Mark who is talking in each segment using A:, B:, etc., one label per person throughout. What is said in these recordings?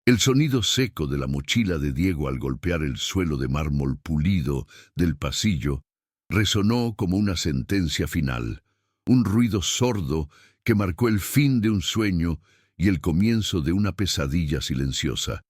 A: El sonido seco de la mochila de Diego al golpear el suelo de mármol pulido del pasillo resonó como una sentencia final, un ruido sordo que marcó el fin de un sueño y el comienzo de una pesadilla silenciosa.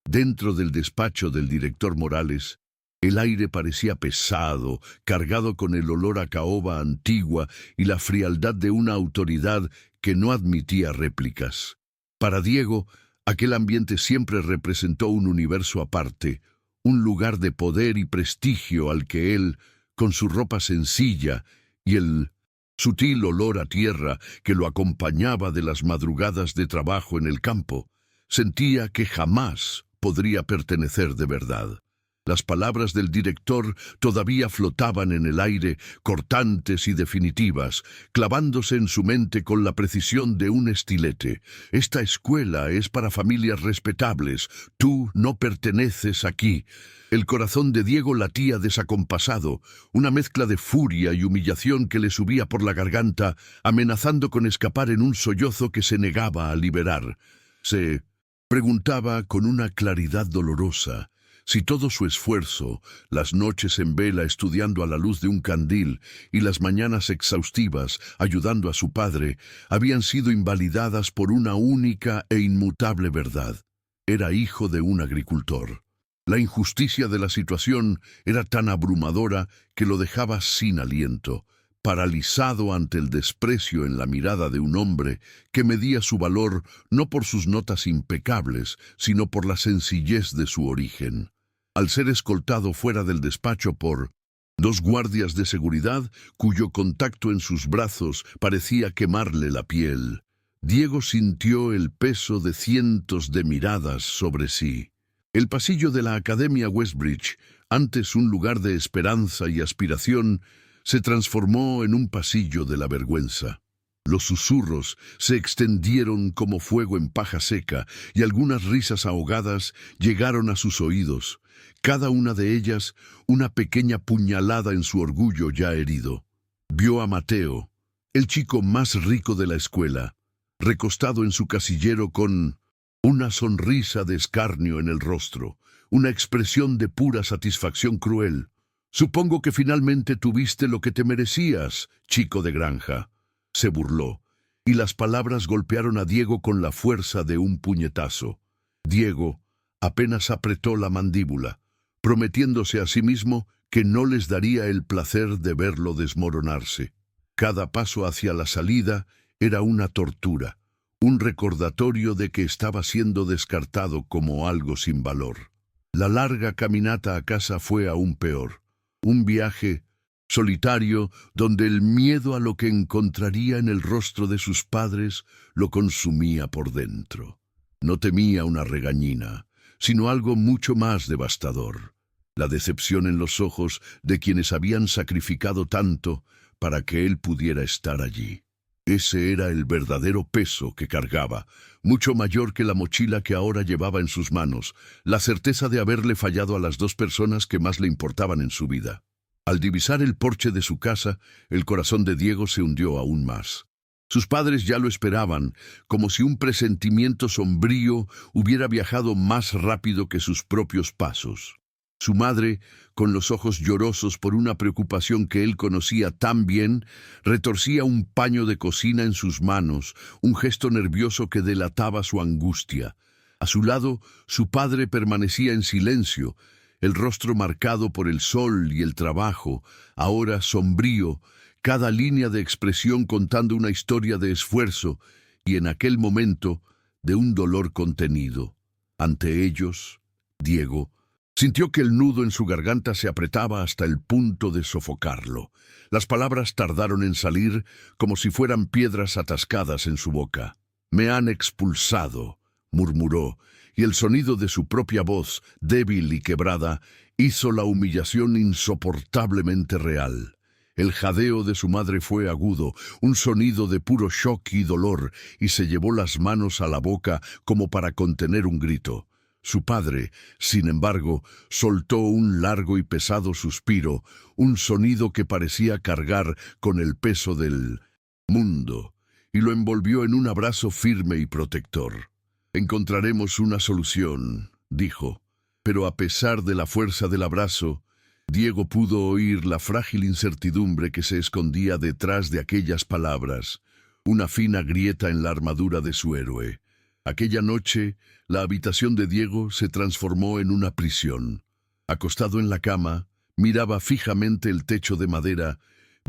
A: Dentro del despacho del director Morales, el aire parecía pesado, cargado con el olor a caoba antigua y la frialdad de una autoridad que no admitía réplicas. Para Diego, aquel ambiente siempre representó un universo aparte, un lugar de poder y prestigio al que él, con su ropa sencilla y el sutil olor a tierra que lo acompañaba de las madrugadas de trabajo en el campo, sentía que jamás podría pertenecer de verdad. Las palabras del director todavía flotaban en el aire, cortantes y definitivas, clavándose en su mente con la precisión de un estilete. Esta escuela es para familias respetables. Tú no perteneces aquí. El corazón de Diego latía desacompasado, una mezcla de furia y humillación que le subía por la garganta, amenazando con escapar en un sollozo que se negaba a liberar. Se preguntaba con una claridad dolorosa si todo su esfuerzo, las noches en vela estudiando a la luz de un candil y las mañanas exhaustivas ayudando a su padre, habían sido invalidadas por una única e inmutable verdad. Era hijo de un agricultor. La injusticia de la situación era tan abrumadora que lo dejaba sin aliento, paralizado ante el desprecio en la mirada de un hombre que medía su valor no por sus notas impecables, sino por la sencillez de su origen. Al ser escoltado fuera del despacho por dos guardias de seguridad, cuyo contacto en sus brazos parecía quemarle la piel, Diego sintió el peso de cientos de miradas sobre sí. El pasillo de la Academia Westbridge, antes un lugar de esperanza y aspiración, se transformó en un pasillo de la vergüenza. Los susurros se extendieron como fuego en paja seca y algunas risas ahogadas llegaron a sus oídos, cada una de ellas una pequeña puñalada en su orgullo ya herido. Vio a Mateo, el chico más rico de la escuela, recostado en su casillero con una sonrisa de escarnio en el rostro, una expresión de pura satisfacción cruel. «Supongo que finalmente tuviste lo que te merecías, chico de granja», se burló, y las palabras golpearon a Diego con la fuerza de un puñetazo. Diego apenas apretó la mandíbula, prometiéndose a sí mismo que no les daría el placer de verlo desmoronarse. Cada paso hacia la salida era una tortura, un recordatorio de que estaba siendo descartado como algo sin valor. La larga caminata a casa fue aún peor. Un viaje solitario donde el miedo a lo que encontraría en el rostro de sus padres lo consumía por dentro. No temía una regañina, sino algo mucho más devastador: la decepción en los ojos de quienes habían sacrificado tanto para que él pudiera estar allí. Ese era el verdadero peso que cargaba, mucho mayor que la mochila que ahora llevaba en sus manos, la certeza de haberle fallado a las dos personas que más le importaban en su vida. Al divisar el porche de su casa, el corazón de Diego se hundió aún más. Sus padres ya lo esperaban, como si un presentimiento sombrío hubiera viajado más rápido que sus propios pasos. Su madre, con los ojos llorosos por una preocupación que él conocía tan bien, retorcía un paño de cocina en sus manos, un gesto nervioso que delataba su angustia. A su lado, su padre permanecía en silencio, el rostro marcado por el sol y el trabajo, ahora sombrío, cada línea de expresión contando una historia de esfuerzo y, en aquel momento, de un dolor contenido. Ante ellos, Diego sintió que el nudo en su garganta se apretaba hasta el punto de sofocarlo. Las palabras tardaron en salir como si fueran piedras atascadas en su boca. «Me han expulsado», murmuró, y el sonido de su propia voz, débil y quebrada, hizo la humillación insoportablemente real. El jadeo de su madre fue agudo, un sonido de puro shock y dolor, y se llevó las manos a la boca como para contener un grito. Su padre, sin embargo, soltó un largo y pesado suspiro, un sonido que parecía cargar con el peso del mundo, y lo envolvió en un abrazo firme y protector. Encontraremos una solución, dijo. Pero a pesar de la fuerza del abrazo, Diego pudo oír la frágil incertidumbre que se escondía detrás de aquellas palabras, una fina grieta en la armadura de su héroe. Aquella noche, la habitación de Diego se transformó en una prisión. Acostado en la cama, miraba fijamente el techo de madera,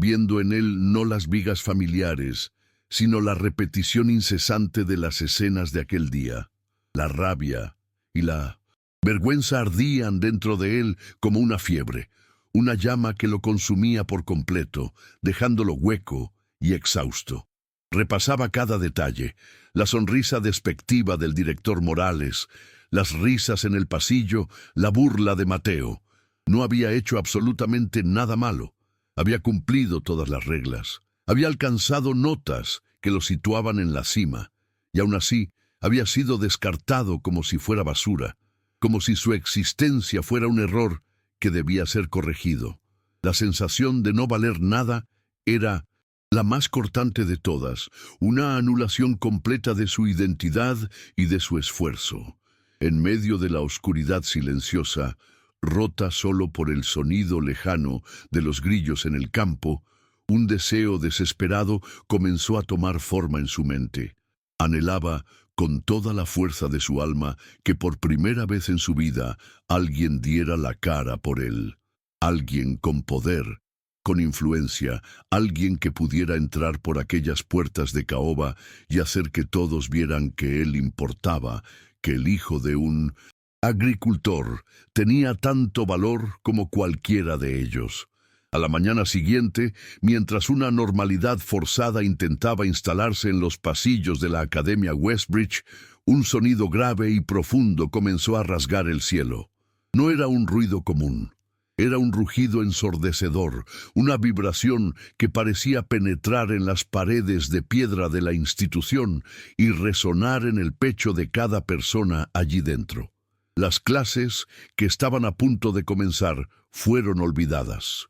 A: viendo en él no las vigas familiares, sino la repetición incesante de las escenas de aquel día. La rabia y la vergüenza ardían dentro de él como una fiebre, una llama que lo consumía por completo, dejándolo hueco y exhausto. Repasaba cada detalle, la sonrisa despectiva del director Morales, las risas en el pasillo, la burla de Mateo. No había hecho absolutamente nada malo. Había cumplido todas las reglas. Había alcanzado notas que lo situaban en la cima, y aún así había sido descartado como si fuera basura, como si su existencia fuera un error que debía ser corregido. La sensación de no valer nada era la más cortante de todas, una anulación completa de su identidad y de su esfuerzo. En medio de la oscuridad silenciosa, rota solo por el sonido lejano de los grillos en el campo, un deseo desesperado comenzó a tomar forma en su mente. Anhelaba con toda la fuerza de su alma que por primera vez en su vida alguien diera la cara por él. Alguien con poder, con influencia, alguien que pudiera entrar por aquellas puertas de caoba y hacer que todos vieran que él importaba, que el hijo de un agricultor tenía tanto valor como cualquiera de ellos. A la mañana siguiente, mientras una normalidad forzada intentaba instalarse en los pasillos de la Academia Westbridge, un sonido grave y profundo comenzó a rasgar el cielo. No era un ruido común. Era un rugido ensordecedor, una vibración que parecía penetrar en las paredes de piedra de la institución y resonar en el pecho de cada persona allí dentro. Las clases, que estaban a punto de comenzar, fueron olvidadas.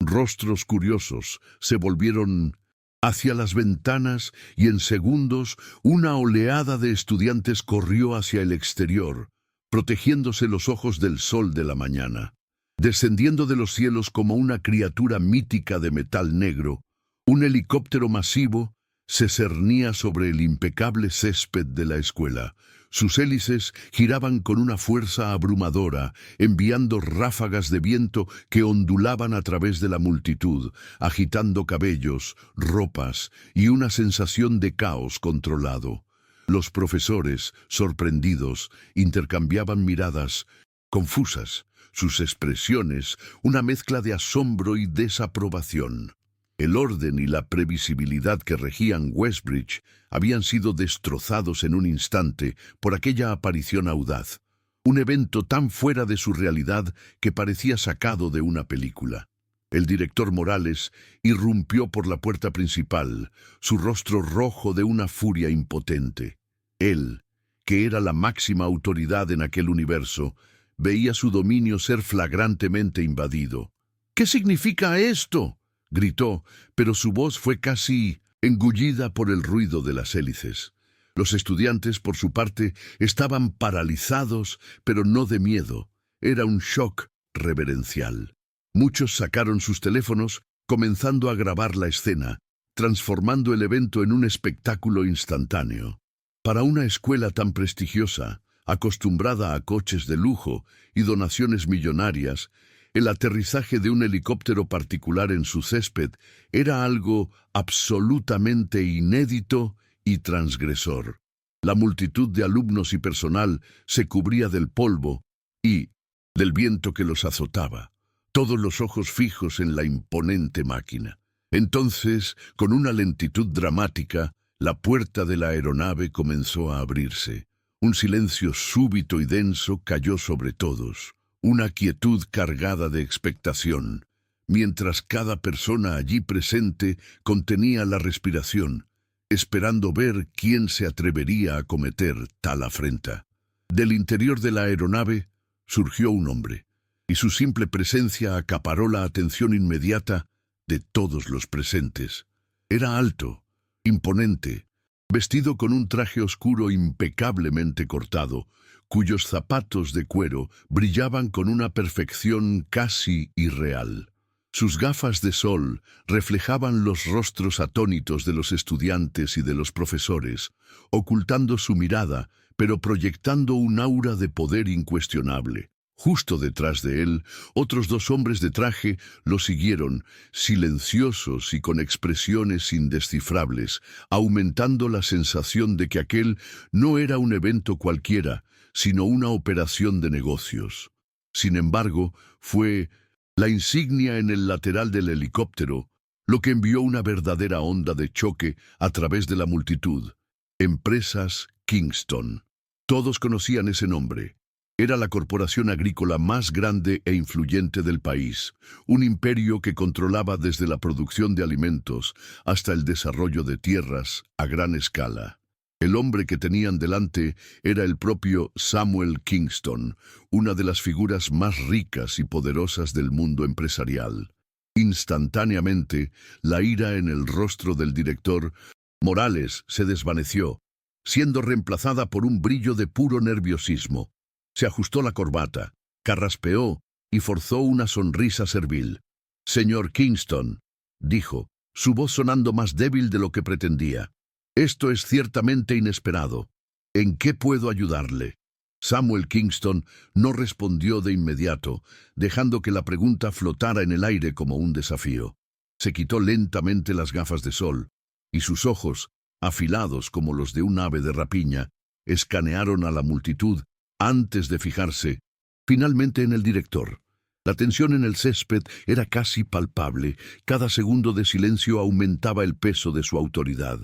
A: Rostros curiosos se volvieron hacia las ventanas y en segundos una oleada de estudiantes corrió hacia el exterior, protegiéndose los ojos del sol de la mañana. Descendiendo de los cielos como una criatura mítica de metal negro, un helicóptero masivo se cernía sobre el impecable césped de la escuela. Sus hélices giraban con una fuerza abrumadora, enviando ráfagas de viento que ondulaban a través de la multitud, agitando cabellos, ropas y una sensación de caos controlado. Los profesores, sorprendidos, intercambiaban miradas confusas, sus expresiones una mezcla de asombro y desaprobación. El orden y la previsibilidad que regían Westbridge habían sido destrozados en un instante por aquella aparición audaz, un evento tan fuera de su realidad que parecía sacado de una película. El director Morales irrumpió por la puerta principal, su rostro rojo de una furia impotente. Él, que era la máxima autoridad en aquel universo, veía su dominio ser flagrantemente invadido. «¿Qué significa esto?», gritó, pero su voz fue casi engullida por el ruido de las hélices. Los estudiantes, por su parte, estaban paralizados, pero no de miedo. Era un shock reverencial. Muchos sacaron sus teléfonos, comenzando a grabar la escena, transformando el evento en un espectáculo instantáneo. Para una escuela tan prestigiosa, acostumbrada a coches de lujo y donaciones millonarias, el aterrizaje de un helicóptero particular en su césped era algo absolutamente inédito y transgresor. La multitud de alumnos y personal se cubría del polvo y del viento que los azotaba, todos los ojos fijos en la imponente máquina. Entonces, con una lentitud dramática, la puerta de la aeronave comenzó a abrirse. Un silencio súbito y denso cayó sobre todos, una quietud cargada de expectación, mientras cada persona allí presente contenía la respiración, esperando ver quién se atrevería a cometer tal afrenta. Del interior de la aeronave surgió un hombre, y su simple presencia acaparó la atención inmediata de todos los presentes. Era alto, imponente, vestido con un traje oscuro impecablemente cortado, cuyos zapatos de cuero brillaban con una perfección casi irreal. Sus gafas de sol reflejaban los rostros atónitos de los estudiantes y de los profesores, ocultando su mirada, pero proyectando un aura de poder incuestionable. Justo detrás de él, otros dos hombres de traje lo siguieron, silenciosos y con expresiones indescifrables, aumentando la sensación de que aquel no era un evento cualquiera, sino una operación de negocios. Sin embargo, fue la insignia en el lateral del helicóptero lo que envió una verdadera onda de choque a través de la multitud. Empresas Kingston. Todos conocían ese nombre. Era la corporación agrícola más grande e influyente del país, un imperio que controlaba desde la producción de alimentos hasta el desarrollo de tierras a gran escala. El hombre que tenían delante era el propio Samuel Kingston, una de las figuras más ricas y poderosas del mundo empresarial. Instantáneamente, la ira en el rostro del director Morales se desvaneció, siendo reemplazada por un brillo de puro nerviosismo. Se ajustó la corbata, carraspeó y forzó una sonrisa servil. «Señor Kingston», dijo, su voz sonando más débil de lo que pretendía. «Esto es ciertamente inesperado. ¿En qué puedo ayudarle?» Samuel Kingston no respondió de inmediato, dejando que la pregunta flotara en el aire como un desafío. Se quitó lentamente las gafas de sol, y sus ojos, afilados como los de un ave de rapiña, escanearon a la multitud antes de fijarse, finalmente, en el director. La tensión en el césped era casi palpable. Cada segundo de silencio aumentaba el peso de su autoridad.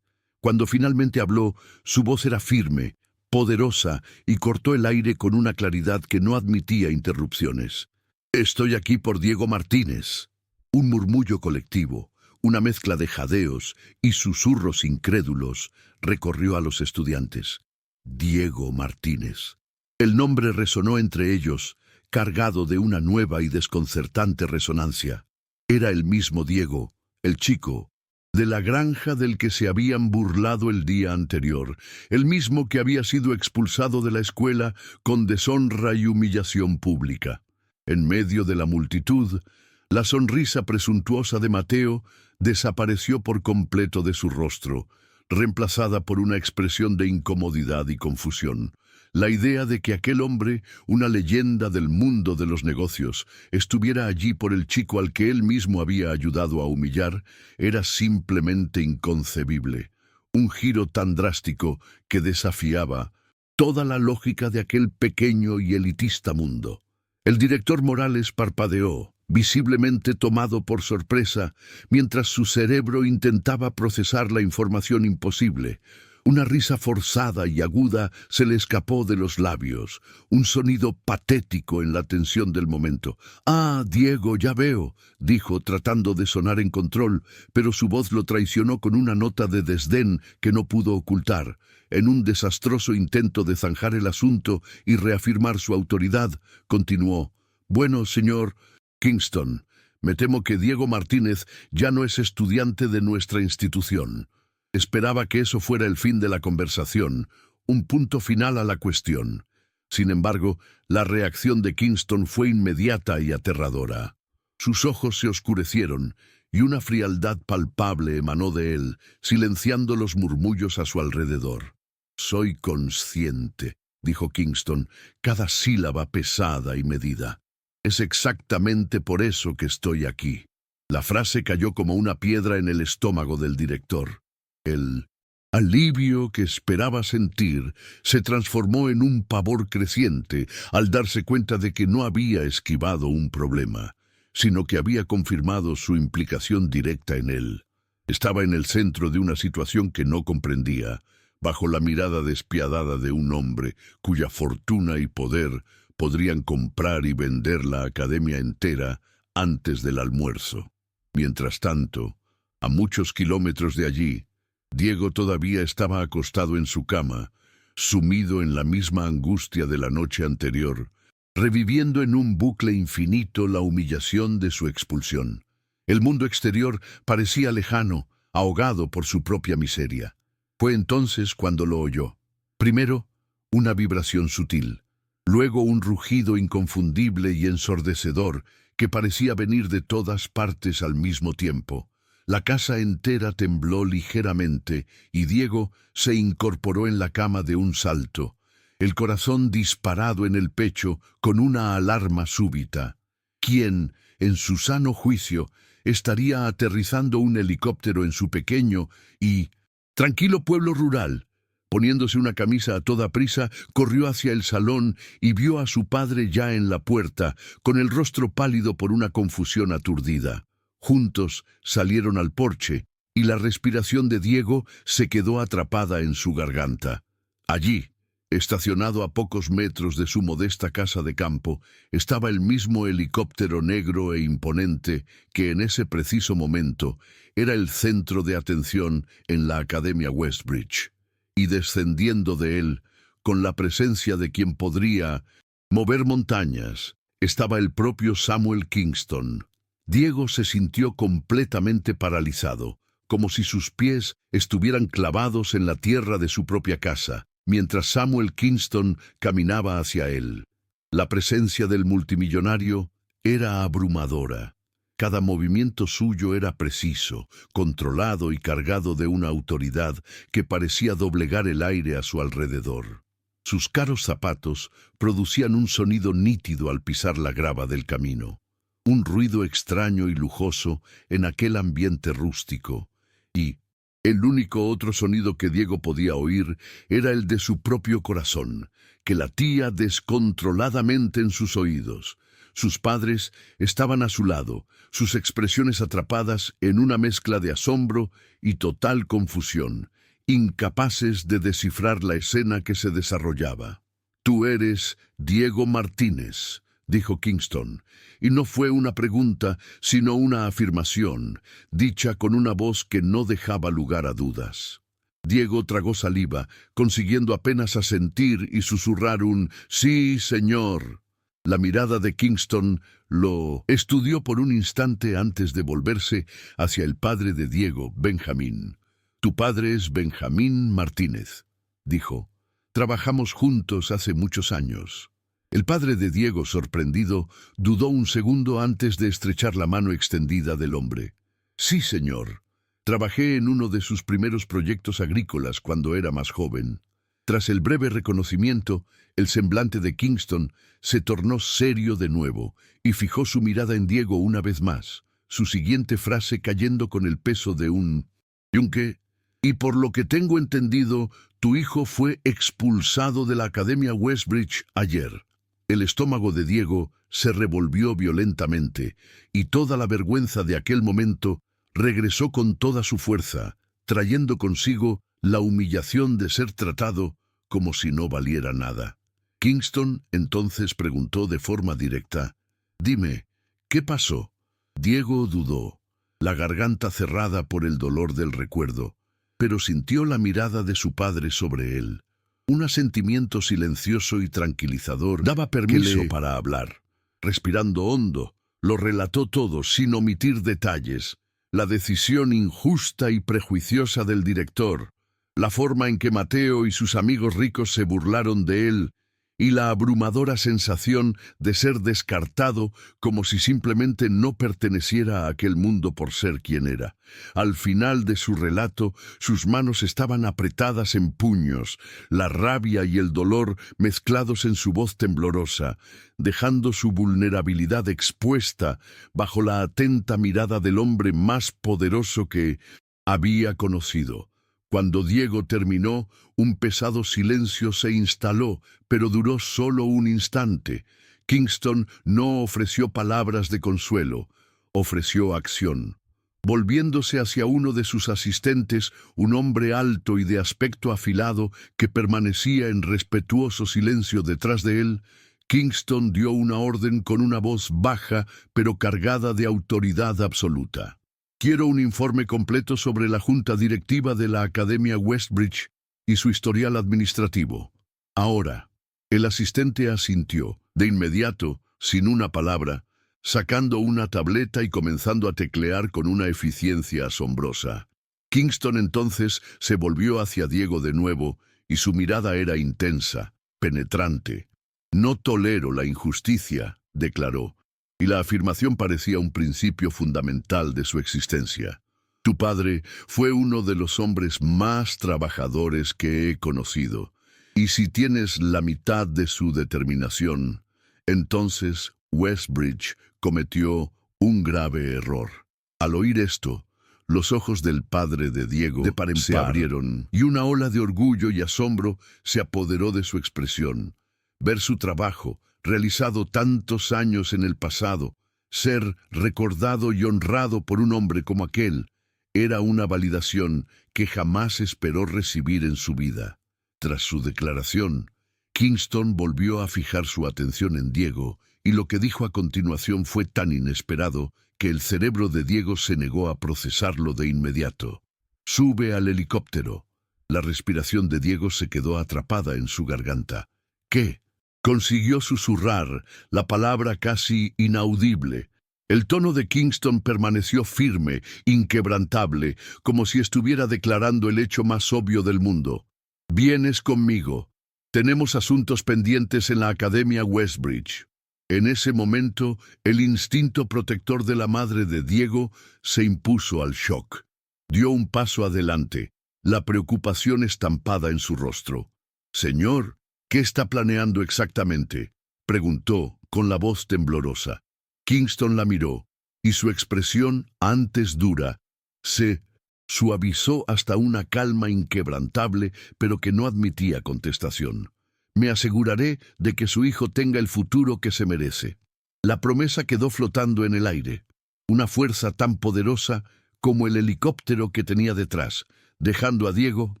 A: Cuando finalmente habló, su voz era firme, poderosa, y cortó el aire con una claridad que no admitía interrupciones. «Estoy aquí por Diego Martínez». Un murmullo colectivo, una mezcla de jadeos y susurros incrédulos, recorrió a los estudiantes. Diego Martínez. El nombre resonó entre ellos, cargado de una nueva y desconcertante resonancia. Era el mismo Diego, el chico, de la granja del que se habían burlado el día anterior, el mismo que había sido expulsado de la escuela con deshonra y humillación pública. En medio de la multitud, la sonrisa presuntuosa de Mateo desapareció por completo de su rostro, reemplazada por una expresión de incomodidad y confusión. La idea de que aquel hombre, una leyenda del mundo de los negocios, estuviera allí por el chico al que él mismo había ayudado a humillar, era simplemente inconcebible. Un giro tan drástico que desafiaba toda la lógica de aquel pequeño y elitista mundo. El director Morales parpadeó, visiblemente tomado por sorpresa, mientras su cerebro intentaba procesar la información imposible. Una risa forzada y aguda se le escapó de los labios, un sonido patético en la tensión del momento. «Ah, Diego, ya veo», dijo, tratando de sonar en control, pero su voz lo traicionó con una nota de desdén que no pudo ocultar. En un desastroso intento de zanjar el asunto y reafirmar su autoridad, continuó: «Bueno, señor Kingston, me temo que Diego Martínez ya no es estudiante de nuestra institución». Esperaba que eso fuera el fin de la conversación, un punto final a la cuestión. Sin embargo, la reacción de Kingston fue inmediata y aterradora. Sus ojos se oscurecieron y una frialdad palpable emanó de él, silenciando los murmullos a su alrededor. «Soy consciente», dijo Kingston, cada sílaba pesada y medida. «Es exactamente por eso que estoy aquí». La frase cayó como una piedra en el estómago del director. El alivio que esperaba sentir se transformó en un pavor creciente al darse cuenta de que no había esquivado un problema, sino que había confirmado su implicación directa en él. Estaba en el centro de una situación que no comprendía, bajo la mirada despiadada de un hombre cuya fortuna y poder podrían comprar y vender la academia entera antes del almuerzo. Mientras tanto, a muchos kilómetros de allí, Diego todavía estaba acostado en su cama, sumido en la misma angustia de la noche anterior, reviviendo en un bucle infinito la humillación de su expulsión. El mundo exterior parecía lejano, ahogado por su propia miseria. Fue entonces cuando lo oyó. Primero, una vibración sutil. Luego un rugido inconfundible y ensordecedor que parecía venir de todas partes al mismo tiempo. La casa entera tembló ligeramente y Diego se incorporó en la cama de un salto, el corazón disparado en el pecho con una alarma súbita. ¿Quién, en su sano juicio, estaría aterrizando un helicóptero en su pequeño y tranquilo pueblo rural? Poniéndose una camisa a toda prisa, corrió hacia el salón y vio a su padre ya en la puerta, con el rostro pálido por una confusión aturdida. Juntos salieron al porche, y la respiración de Diego se quedó atrapada en su garganta. Allí, estacionado a pocos metros de su modesta casa de campo, estaba el mismo helicóptero negro e imponente que en ese preciso momento era el centro de atención en la Academia Westbridge. Y descendiendo de él, con la presencia de quien podría mover montañas, estaba el propio Samuel Kingston. Diego se sintió completamente paralizado, como si sus pies estuvieran clavados en la tierra de su propia casa, mientras Samuel Kingston caminaba hacia él. La presencia del multimillonario era abrumadora. Cada movimiento suyo era preciso, controlado y cargado de una autoridad que parecía doblegar el aire a su alrededor. Sus caros zapatos producían un sonido nítido al pisar la grava del camino, un ruido extraño y lujoso en aquel ambiente rústico, y el único otro sonido que Diego podía oír era el de su propio corazón, que latía descontroladamente en sus oídos. Sus padres estaban a su lado, sus expresiones atrapadas en una mezcla de asombro y total confusión, incapaces de descifrar la escena que se desarrollaba. «Tú eres Diego Martínez», dijo Kingston, y no fue una pregunta, sino una afirmación, dicha con una voz que no dejaba lugar a dudas. Diego tragó saliva, consiguiendo apenas asentir y susurrar un «Sí, señor». La mirada de Kingston lo estudió por un instante antes de volverse hacia el padre de Diego, Benjamín. «Tu padre es Benjamín Martínez», dijo. «Trabajamos juntos hace muchos años». El padre de Diego, sorprendido, dudó un segundo antes de estrechar la mano extendida del hombre. «Sí, señor. Trabajé en uno de sus primeros proyectos agrícolas cuando era más joven». Tras el breve reconocimiento, el semblante de Kingston se tornó serio de nuevo y fijó su mirada en Diego una vez más, su siguiente frase cayendo con el peso de un yunque. «Y por lo que tengo entendido, tu hijo fue expulsado de la Academia Westbridge ayer». El estómago de Diego se revolvió violentamente y toda la vergüenza de aquel momento regresó con toda su fuerza, trayendo consigo la humillación de ser tratado como si no valiera nada. Kingston entonces preguntó de forma directa: «Dime, ¿qué pasó?» Diego dudó, la garganta cerrada por el dolor del recuerdo, pero sintió la mirada de su padre sobre él. Un asentimiento silencioso y tranquilizador daba permiso para hablar. Respirando hondo, lo relató todo sin omitir detalles. La decisión injusta y prejuiciosa del director, la forma en que Mateo y sus amigos ricos se burlaron de él, y la abrumadora sensación de ser descartado como si simplemente no perteneciera a aquel mundo por ser quien era. Al final de su relato, sus manos estaban apretadas en puños, la rabia y el dolor mezclados en su voz temblorosa, dejando su vulnerabilidad expuesta bajo la atenta mirada del hombre más poderoso que había conocido. Cuando Diego terminó, un pesado silencio se instaló, pero duró solo un instante. Kingston no ofreció palabras de consuelo, ofreció acción. Volviéndose hacia uno de sus asistentes, un hombre alto y de aspecto afilado que permanecía en respetuoso silencio detrás de él, Kingston dio una orden con una voz baja pero cargada de autoridad absoluta. «Quiero un informe completo sobre la junta directiva de la Academia Westbridge y su historial administrativo. Ahora». El asistente asintió, de inmediato, sin una palabra, sacando una tableta y comenzando a teclear con una eficiencia asombrosa. Kingston entonces se volvió hacia Diego de nuevo y su mirada era intensa, penetrante. «No tolero la injusticia», declaró, y la afirmación parecía un principio fundamental de su existencia. «Tu padre fue uno de los hombres más trabajadores que he conocido, y si tienes la mitad de su determinación, entonces Westbridge cometió un grave error». Al oír esto, los ojos del padre de Diego se abrieron y una ola de orgullo y asombro se apoderó de su expresión. Ver su trabajo, realizado tantos años en el pasado, ser recordado y honrado por un hombre como aquel, era una validación que jamás esperó recibir en su vida. Tras su declaración, Kingston volvió a fijar su atención en Diego, y lo que dijo a continuación fue tan inesperado que el cerebro de Diego se negó a procesarlo de inmediato. «Sube al helicóptero». La respiración de Diego se quedó atrapada en su garganta. «¿Qué?». Consiguió susurrar la palabra casi inaudible. El tono de Kingston permaneció firme, inquebrantable, como si estuviera declarando el hecho más obvio del mundo. «Vienes conmigo. Tenemos asuntos pendientes en la Academia Westbridge». En ese momento, el instinto protector de la madre de Diego se impuso al shock. Dio un paso adelante, la preocupación estampada en su rostro. «Señor, ¿qué está planeando exactamente?», preguntó con la voz temblorosa. Kingston la miró, y su expresión, antes dura, se suavizó hasta una calma inquebrantable, pero que no admitía contestación. «Me aseguraré de que su hijo tenga el futuro que se merece». La promesa quedó flotando en el aire, una fuerza tan poderosa como el helicóptero que tenía detrás, dejando a Diego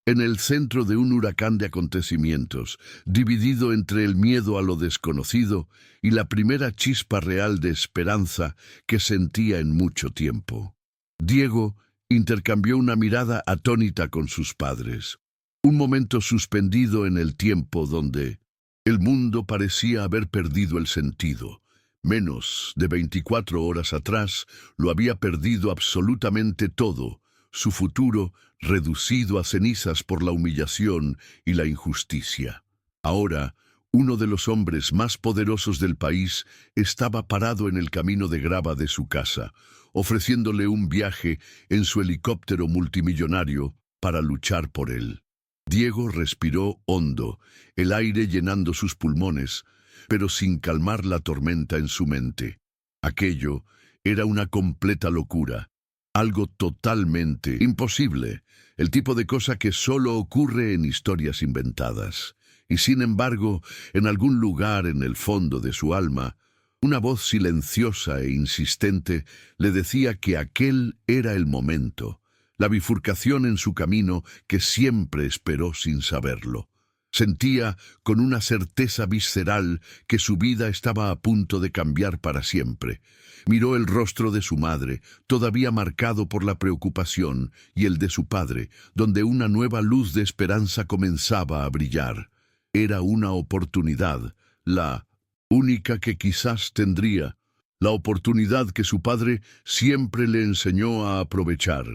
A: en el centro de un huracán de acontecimientos, dividido entre el miedo a lo desconocido y la primera chispa real de esperanza que sentía en mucho tiempo. Diego intercambió una mirada atónita con sus padres. Un momento suspendido en el tiempo donde el mundo parecía haber perdido el sentido. Menos de 24 horas atrás lo había perdido absolutamente todo, su futuro reducido a cenizas por la humillación y la injusticia. Ahora, uno de los hombres más poderosos del país estaba parado en el camino de grava de su casa, ofreciéndole un viaje en su helicóptero multimillonario para luchar por él. Diego respiró hondo, el aire llenando sus pulmones, pero sin calmar la tormenta en su mente. Aquello era una completa locura, algo totalmente imposible, el tipo de cosa que solo ocurre en historias inventadas. Y sin embargo, en algún lugar en el fondo de su alma, una voz silenciosa e insistente le decía que aquel era el momento, la bifurcación en su camino que siempre esperó sin saberlo. Sentía con una certeza visceral que su vida estaba a punto de cambiar para siempre. Miró el rostro de su madre, todavía marcado por la preocupación, y el de su padre, donde una nueva luz de esperanza comenzaba a brillar. Era una oportunidad, la única que quizás tendría, la oportunidad que su padre siempre le enseñó a aprovechar.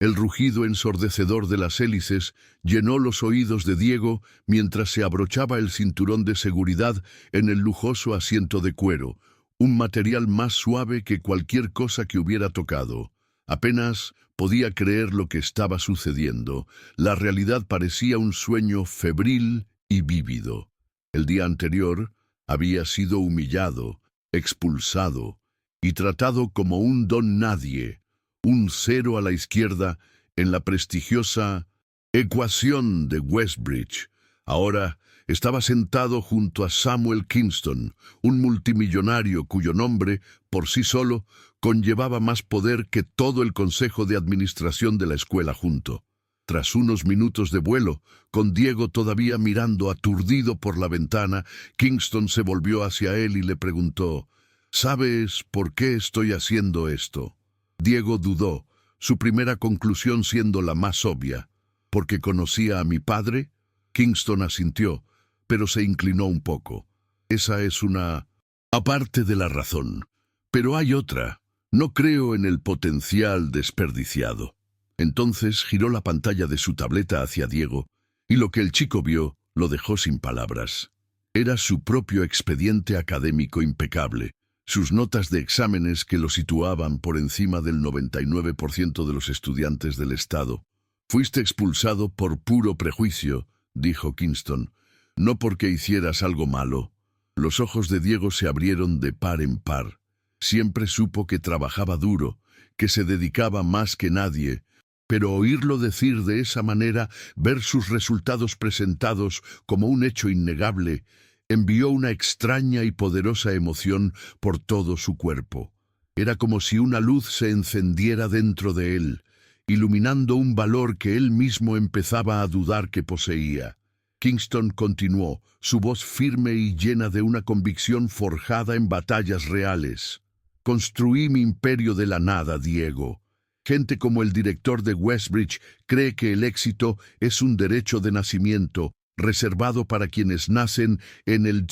A: El rugido ensordecedor de las hélices llenó los oídos de Diego mientras se abrochaba el cinturón de seguridad en el lujoso asiento de cuero, un material más suave que cualquier cosa que hubiera tocado. Apenas podía creer lo que estaba sucediendo. La realidad parecía un sueño febril y vívido. El día anterior había sido humillado, expulsado y tratado como un don nadie, un cero a la izquierda en la prestigiosa ecuación de Westbridge. Ahora estaba sentado junto a Samuel Kingston, un multimillonario cuyo nombre, por sí solo, conllevaba más poder que todo el consejo de administración de la escuela junto. Tras unos minutos de vuelo, con Diego todavía mirando aturdido por la ventana, Kingston se volvió hacia él y le preguntó: «¿Sabes por qué estoy haciendo esto?». Diego dudó, su primera conclusión siendo la más obvia. «¿Porque conocía a mi padre?». Kingston asintió, pero se inclinó un poco. «Esa es una aparte de la razón. Pero hay otra. No creo en el potencial desperdiciado». Entonces giró la pantalla de su tableta hacia Diego, y lo que el chico vio lo dejó sin palabras. Era su propio expediente académico impecable, sus notas de exámenes que lo situaban por encima del 99% de los estudiantes del estado. «Fuiste expulsado por puro prejuicio», dijo Kingston, «no porque hicieras algo malo». Los ojos de Diego se abrieron de par en par. Siempre supo que trabajaba duro, que se dedicaba más que nadie, pero oírlo decir de esa manera, ver sus resultados presentados como un hecho innegable, envió una extraña y poderosa emoción por todo su cuerpo. Era como si una luz se encendiera dentro de él, iluminando un valor que él mismo empezaba a dudar que poseía. Kingston continuó, su voz firme y llena de una convicción forjada en batallas reales. «Construí mi imperio de la nada, Diego. Gente como el director de Westbridge cree que el éxito es un derecho de nacimiento, reservado para quienes nacen en el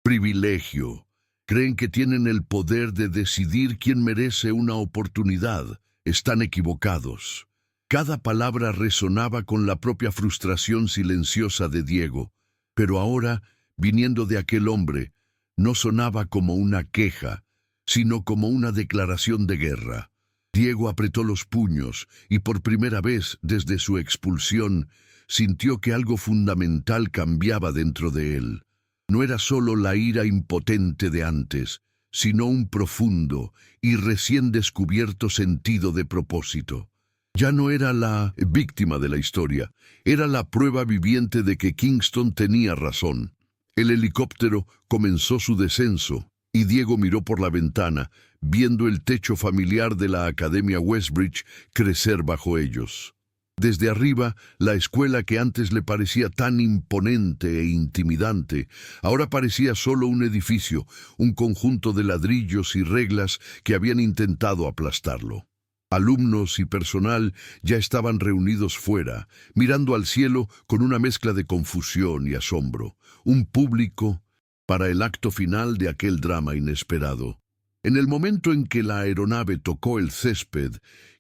A: privilegio. Creen que tienen el poder de decidir quién merece una oportunidad. Están equivocados». Cada palabra resonaba con la propia frustración silenciosa de Diego, pero ahora, viniendo de aquel hombre, no sonaba como una queja, sino como una declaración de guerra. Diego apretó los puños y por primera vez desde su expulsión sintió que algo fundamental cambiaba dentro de él. No era solo la ira impotente de antes, sino un profundo y recién descubierto sentido de propósito. Ya no era la víctima de la historia, era la prueba viviente de que Kingston tenía razón. El helicóptero comenzó su descenso y Diego miró por la ventana, viendo el techo familiar de la Academia Westbridge crecer bajo ellos. Desde arriba, la escuela que antes le parecía tan imponente e intimidante, ahora parecía solo un edificio, un conjunto de ladrillos y reglas que habían intentado aplastarlo. Alumnos y personal ya estaban reunidos fuera, mirando al cielo con una mezcla de confusión y asombro. Un público para el acto final de aquel drama inesperado. En el momento en que la aeronave tocó el césped,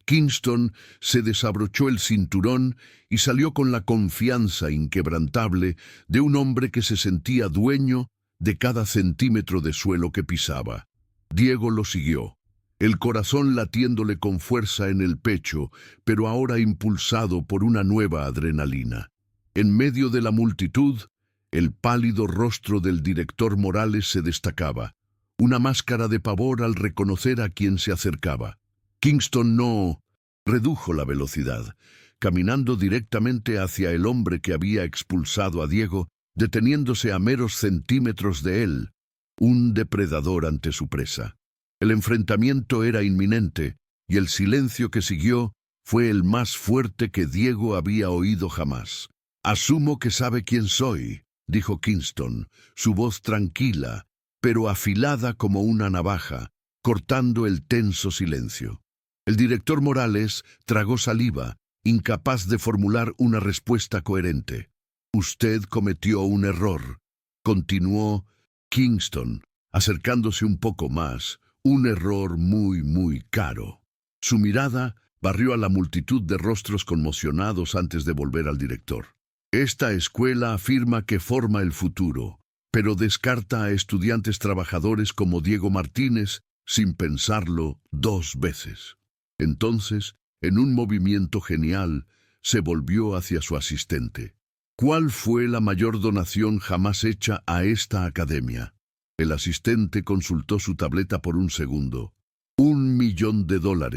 A: Kingston se desabrochó el cinturón y salió con la confianza inquebrantable de un hombre que se sentía dueño de cada centímetro de suelo que pisaba. Diego lo siguió, el corazón latiéndole con fuerza en el pecho, pero ahora impulsado por una nueva adrenalina. En medio de la multitud, el pálido rostro del director Morales se destacaba, una máscara de pavor al reconocer a quien se acercaba. Kingston no redujo la velocidad, caminando directamente hacia el hombre que había expulsado a Diego, deteniéndose a meros centímetros de él, un depredador ante su presa. El enfrentamiento era inminente, y el silencio que siguió fue el más fuerte que Diego había oído jamás. «Asumo que sabe quién soy», dijo Kingston, su voz tranquila, pero afilada como una navaja, cortando el tenso silencio. El director Morales tragó saliva, incapaz de formular una respuesta coherente. «Usted cometió un error», continuó Kingston, acercándose un poco más, «un error muy, muy caro». Su mirada barrió a la multitud de rostros conmocionados antes de volver al director. «Esta escuela afirma que forma el futuro, pero descarta a estudiantes trabajadores como Diego Martínez sin pensarlo 2 veces». Entonces, en un movimiento genial, se volvió hacia su asistente. «¿Cuál fue la mayor donación jamás hecha a esta academia?». El asistente consultó su tableta por un segundo. $1 millón,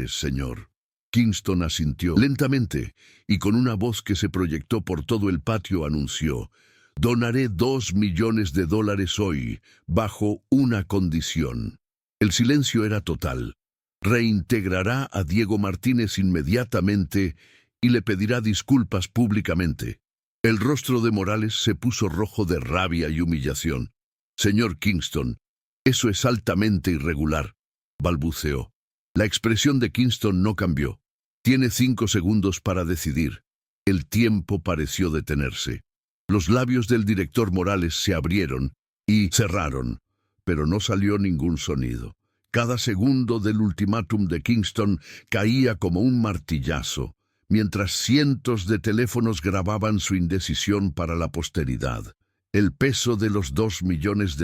A: señor». Kingston asintió lentamente y con una voz que se proyectó por todo el patio anunció: «Donaré $2 millones hoy, bajo una condición». El silencio era total. «Reintegrará a Diego Martínez inmediatamente y le pedirá disculpas públicamente». El rostro de Morales se puso rojo de rabia y humillación. «Señor Kingston, eso es altamente irregular», balbuceó. La expresión de Kingston no cambió. «Tiene 5 segundos para decidir». El tiempo pareció detenerse. Los labios del director Morales se abrieron y cerraron, pero no salió ningún sonido. Cada segundo del ultimátum de Kingston caía como un martillazo, mientras cientos de teléfonos grababan su indecisión para la posteridad. El peso de los $2 millones,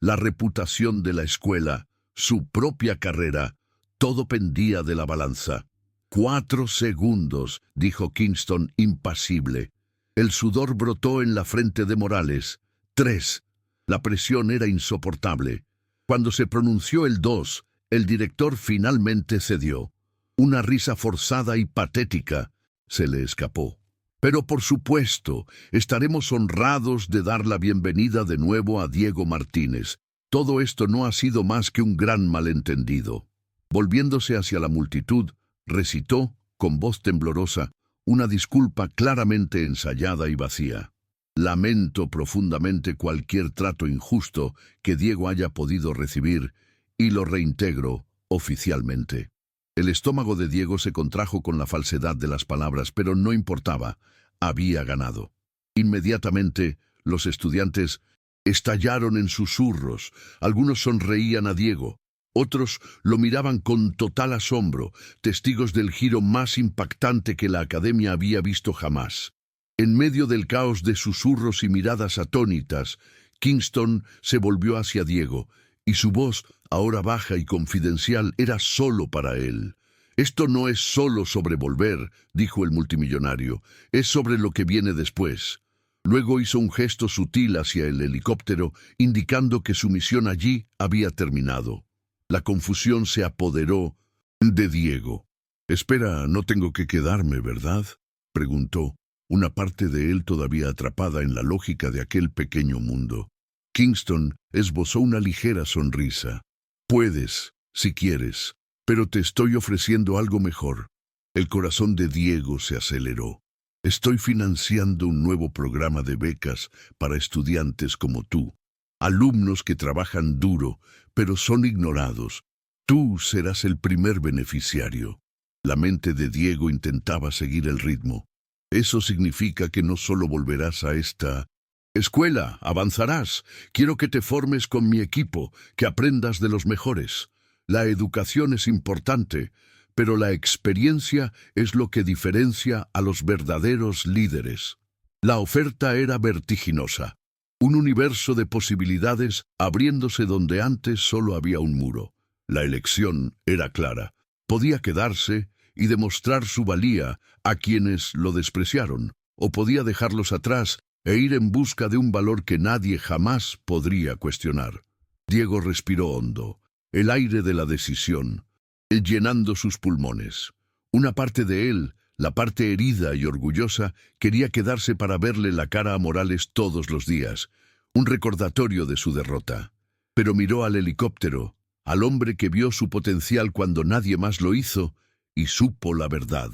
A: la reputación de la escuela, su propia carrera, todo pendía de la balanza. 4 segundos, dijo Kingston impasible. El sudor brotó en la frente de Morales. 3. La presión era insoportable. Cuando se pronunció el 2, el director finalmente cedió. Una risa forzada y patética se le escapó. Pero por supuesto, estaremos honrados de dar la bienvenida de nuevo a Diego Martínez. Todo esto no ha sido más que un gran malentendido. Volviéndose hacia la multitud, recitó, con voz temblorosa, una disculpa claramente ensayada y vacía. Lamento profundamente cualquier trato injusto que Diego haya podido recibir y lo reintegro oficialmente. El estómago de Diego se contrajo con la falsedad de las palabras, pero no importaba, había ganado. Inmediatamente, los estudiantes estallaron en susurros. Algunos sonreían a Diego, otros lo miraban con total asombro, testigos del giro más impactante que la academia había visto jamás. En medio del caos de susurros y miradas atónitas, Kingston se volvió hacia Diego, y su voz, ahora baja y confidencial, era solo para él. «Esto no es solo sobre volver», dijo el multimillonario, «es sobre lo que viene después». Luego hizo un gesto sutil hacia el helicóptero, indicando que su misión allí había terminado. La confusión se apoderó de Diego. «Espera, no tengo que quedarme, ¿verdad?», preguntó, una parte de él todavía atrapada en la lógica de aquel pequeño mundo. Kingston esbozó una ligera sonrisa. «Puedes, si quieres, pero te estoy ofreciendo algo mejor». El corazón de Diego se aceleró. «Estoy financiando un nuevo programa de becas para estudiantes como tú, alumnos que trabajan duro, pero son ignorados. Tú serás el primer beneficiario». La mente de Diego intentaba seguir el ritmo. «Eso significa que no solo volverás a esta escuela, avanzarás. Quiero que te formes con mi equipo, que aprendas de los mejores. La educación es importante, pero la experiencia es lo que diferencia a los verdaderos líderes». La oferta era vertiginosa. Un universo de posibilidades abriéndose donde antes solo había un muro. La elección era clara. Podía quedarse y demostrar su valía a quienes lo despreciaron, o podía dejarlos atrás e ir en busca de un valor que nadie jamás podría cuestionar. Diego respiró hondo, el aire de la decisión, llenando sus pulmones. Una parte de él, la parte herida y orgullosa, quería quedarse para verle la cara a Morales todos los días, un recordatorio de su derrota. Pero miró al helicóptero, al hombre que vio su potencial cuando nadie más lo hizo, y supo la verdad.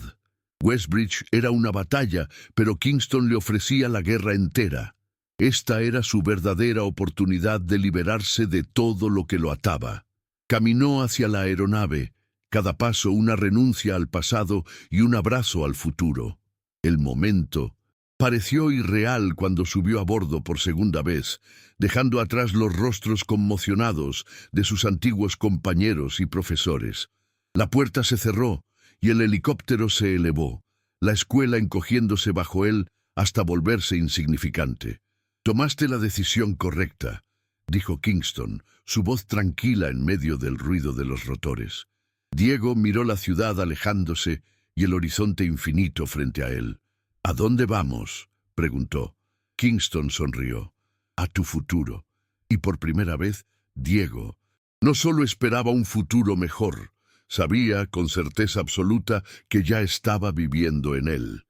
A: Westbridge era una batalla, pero Kingston le ofrecía la guerra entera. Esta era su verdadera oportunidad de liberarse de todo lo que lo ataba. Caminó hacia la aeronave, cada paso una renuncia al pasado y un abrazo al futuro. El momento pareció irreal cuando subió a bordo por segunda vez, dejando atrás los rostros conmocionados de sus antiguos compañeros y profesores. La puerta se cerró y el helicóptero se elevó, la escuela encogiéndose bajo él hasta volverse insignificante. «Tomaste la decisión correcta», dijo Kingston, su voz tranquila en medio del ruido de los rotores. Diego miró la ciudad alejándose y el horizonte infinito frente a él. «¿A dónde vamos?», preguntó. Kingston sonrió. «A tu futuro». Y por primera vez, Diego no solo esperaba un futuro mejor, sabía con certeza absoluta que ya estaba viviendo en él.